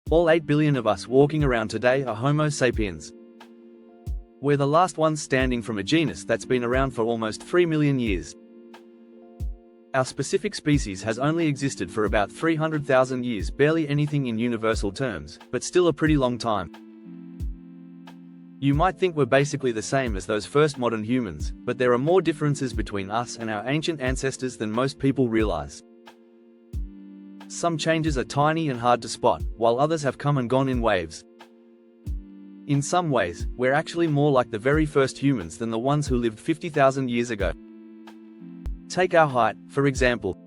All 8 billion of us walking around today are Homo sapiens. We're the last ones standing from a genus that's been around for almost 3 million years. Our specific species has only existed for about 300,000 years, barely anything in universal terms, but still a pretty long time. You might think we're basically the same as those first modern humans, but there are more differences between us and our ancient ancestors than most people realize. Some changes are tiny and hard to spot, while others have come and gone in waves. In some ways, we're actually more like the very first humans than the ones who lived 50,000 years ago. Take our height, for example.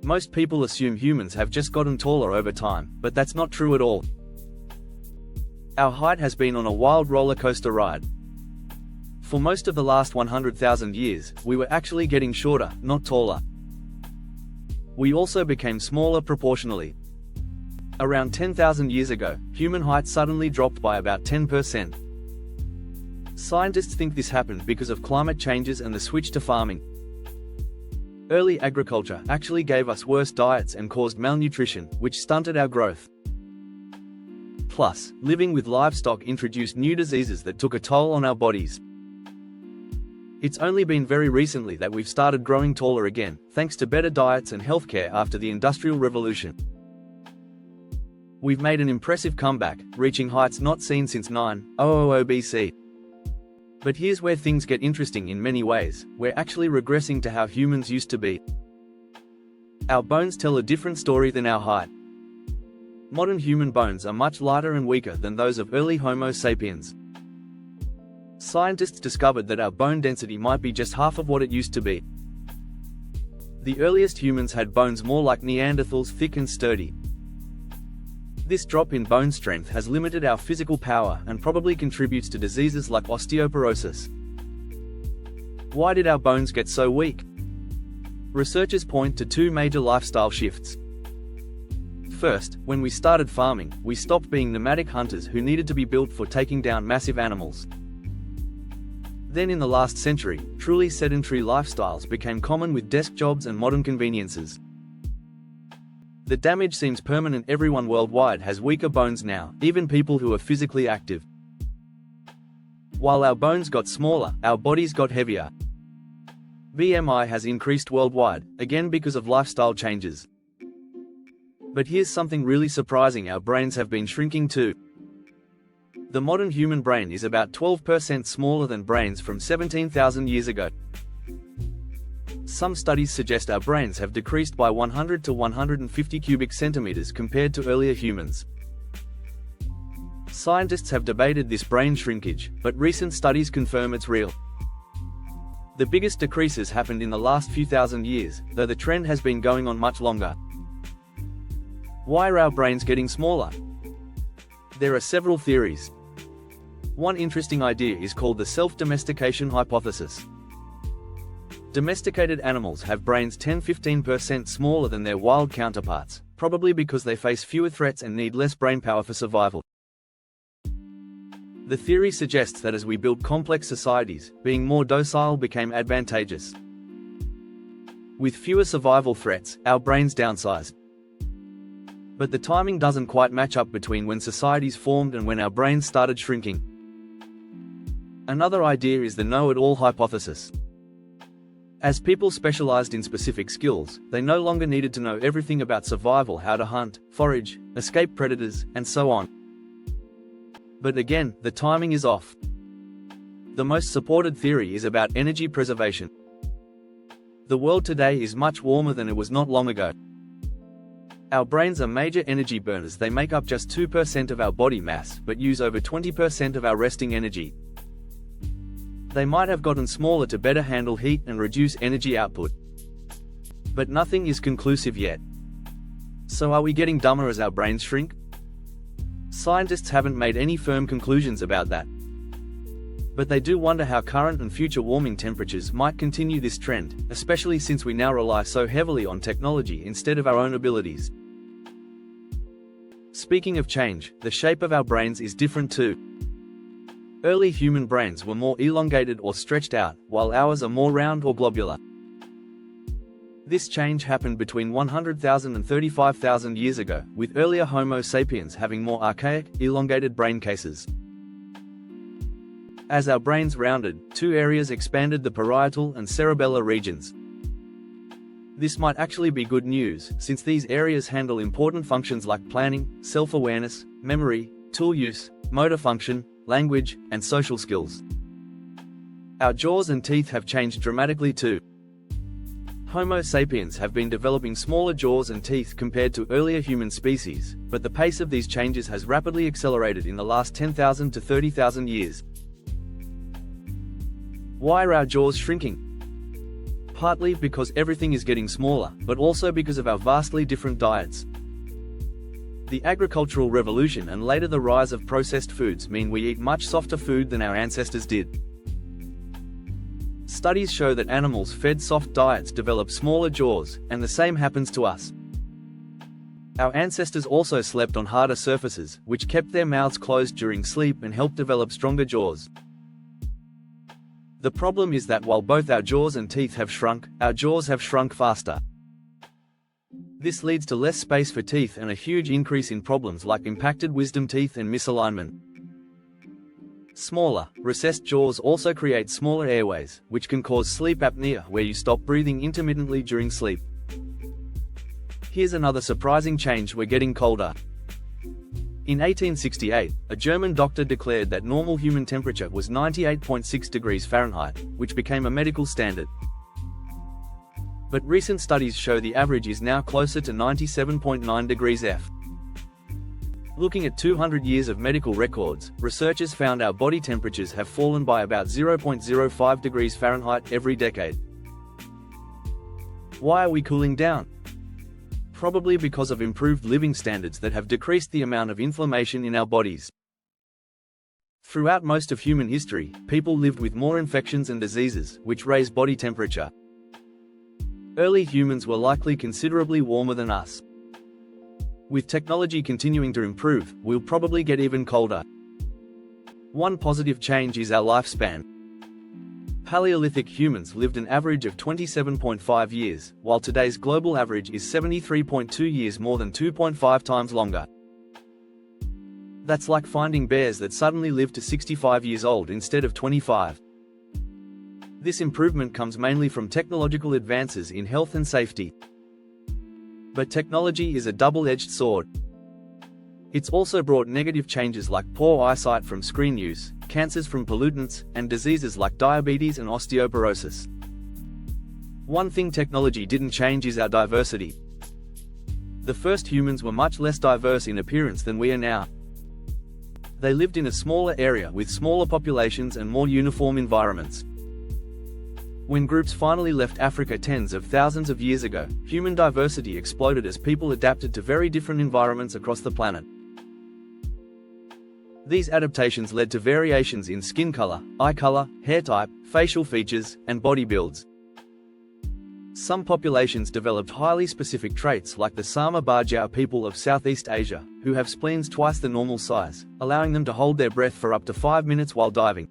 Most people assume humans have just gotten taller over time, but that's not true at all. Our height has been on a wild roller coaster ride. For most of the last 100,000 years, we were actually getting shorter, not taller. We also became smaller proportionally. Around 10,000 years ago, human height suddenly dropped by about 10%. Scientists think this happened because of climate changes and the switch to farming. Early agriculture actually gave us worse diets and caused malnutrition, which stunted our growth. Plus, living with livestock introduced new diseases that took a toll on our bodies. It's only been very recently that we've started growing taller again, thanks to better diets and healthcare after the Industrial Revolution. We've made an impressive comeback, reaching heights not seen since 9,000 BC. But here's where things get interesting in many ways. We're actually regressing to how humans used to be. Our bones tell a different story than our height. Modern human bones are much lighter and weaker than those of early Homo sapiens. Scientists discovered that our bone density might be just half of what it used to be. The earliest humans had bones more like Neanderthals, thick and sturdy. This drop in bone strength has limited our physical power and probably contributes to diseases like osteoporosis. Why did our bones get so weak? Researchers point to two major lifestyle shifts. First, when we started farming, we stopped being nomadic hunters who needed to be built for taking down massive animals. Then in the last century, truly sedentary lifestyles became common with desk jobs and modern conveniences. The damage seems permanent. Everyone worldwide has weaker bones now, even people who are physically active. While our bones got smaller, our bodies got heavier. BMI has increased worldwide, again because of lifestyle changes. But here's something really surprising: our brains have been shrinking too. The modern human brain is about 12% smaller than brains from 17,000 years ago. Some studies suggest our brains have decreased by 100 to 150 cubic centimeters compared to earlier humans. Scientists have debated this brain shrinkage, but recent studies confirm it's real. The biggest decreases happened in the last few thousand years, though the trend has been going on much longer. Why are our brains getting smaller? There are several theories. One interesting idea is called the self-domestication hypothesis. Domesticated animals have brains 10–15% smaller than their wild counterparts, probably because they face fewer threats and need less brainpower for survival. The theory suggests that as we built complex societies, being more docile became advantageous. With fewer survival threats, our brains downsized. But the timing doesn't quite match up between when societies formed and when our brains started shrinking. Another idea is the know-it-all hypothesis. As people specialized in specific skills, they no longer needed to know everything about survival: how to hunt, forage, escape predators, and so on. But again, the timing is off. The most supported theory is about energy preservation. The world today is much warmer than it was not long ago. Our brains are major energy burners. They make up just 2% of our body mass, but use over 20% of our resting energy. They might have gotten smaller to better handle heat and reduce energy output. But nothing is conclusive yet. So are we getting dumber as our brains shrink? Scientists haven't made any firm conclusions about that. But they do wonder how current and future warming temperatures might continue this trend, especially since we now rely so heavily on technology instead of our own abilities. Speaking of change, the shape of our brains is different too. Early human brains were more elongated or stretched out, while ours are more round or globular. This change happened between 100,000 and 35,000 years ago, with earlier Homo sapiens having more archaic, elongated brain cases. As our brains rounded, two areas expanded: the parietal and cerebellar regions. This might actually be good news, since these areas handle important functions like planning, self-awareness, memory, tool use, motor function, language, and social skills. Our jaws and teeth have changed dramatically too. Homo sapiens have been developing smaller jaws and teeth compared to earlier human species, but the pace of these changes has rapidly accelerated in the last 10,000 to 30,000 years. Why are our jaws shrinking? Partly because everything is getting smaller, but also because of our vastly different diets. The agricultural revolution and later the rise of processed foods mean we eat much softer food than our ancestors did. Studies show that animals fed soft diets develop smaller jaws, and the same happens to us. Our ancestors also slept on harder surfaces, which kept their mouths closed during sleep and helped develop stronger jaws. The problem is that while both our jaws and teeth have shrunk, our jaws have shrunk faster. This leads to less space for teeth and a huge increase in problems like impacted wisdom teeth and misalignment. Smaller, recessed jaws also create smaller airways, which can cause sleep apnea, where you stop breathing intermittently during sleep. Here's another surprising change: we're getting colder. In 1868, a German doctor declared that normal human temperature was 98.6 degrees Fahrenheit, which became a medical standard. But recent studies show the average is now closer to 97.9 degrees F. Looking at 200 years of medical records, researchers found our body temperatures have fallen by about 0.05 degrees Fahrenheit every decade. Why are we cooling down? Probably because of improved living standards that have decreased the amount of inflammation in our bodies. Throughout most of human history, people lived with more infections and diseases, which raised body temperature. Early humans were likely considerably warmer than us. With technology continuing to improve, we'll probably get even colder. One positive change is our lifespan. Paleolithic humans lived an average of 27.5 years, while today's global average is 73.2 years, more than 2.5 times longer. That's like finding bears that suddenly live to 65 years old instead of 25. This improvement comes mainly from technological advances in health and safety. But technology is a double-edged sword. It's also brought negative changes like poor eyesight from screen use, cancers from pollutants, and diseases like diabetes and osteoporosis. One thing technology didn't change is our diversity. The first humans were much less diverse in appearance than we are now. They lived in a smaller area with smaller populations and more uniform environments. When groups finally left Africa tens of thousands of years ago, human diversity exploded as people adapted to very different environments across the planet. These adaptations led to variations in skin color, eye color, hair type, facial features, and body builds. Some populations developed highly specific traits like the Sama Bajau people of Southeast Asia, who have spleens twice the normal size, allowing them to hold their breath for up to 5 minutes while diving.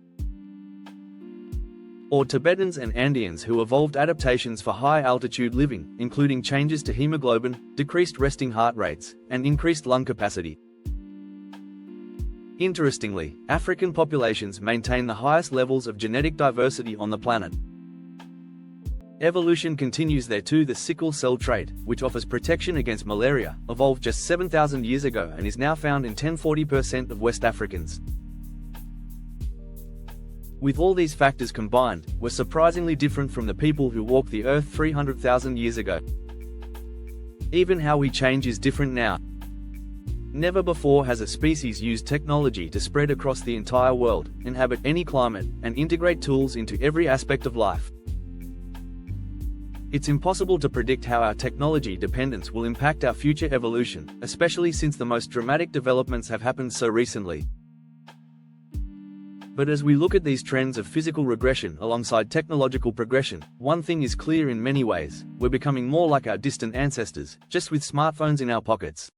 Or Tibetans and Andeans, who evolved adaptations for high-altitude living, including changes to hemoglobin, decreased resting heart rates, and increased lung capacity. Interestingly, African populations maintain the highest levels of genetic diversity on the planet. Evolution continues there too. The sickle cell trait, which offers protection against malaria, evolved just 7,000 years ago and is now found in 10–40% of West Africans. With all these factors combined, we're surprisingly different from the people who walked the Earth 300,000 years ago. Even how we change is different now. Never before has a species used technology to spread across the entire world, inhabit any climate, and integrate tools into every aspect of life. It's impossible to predict how our technology dependence will impact our future evolution, especially since the most dramatic developments have happened so recently. But as we look at these trends of physical regression alongside technological progression, one thing is clear in many ways: we're becoming more like our distant ancestors, just with smartphones in our pockets.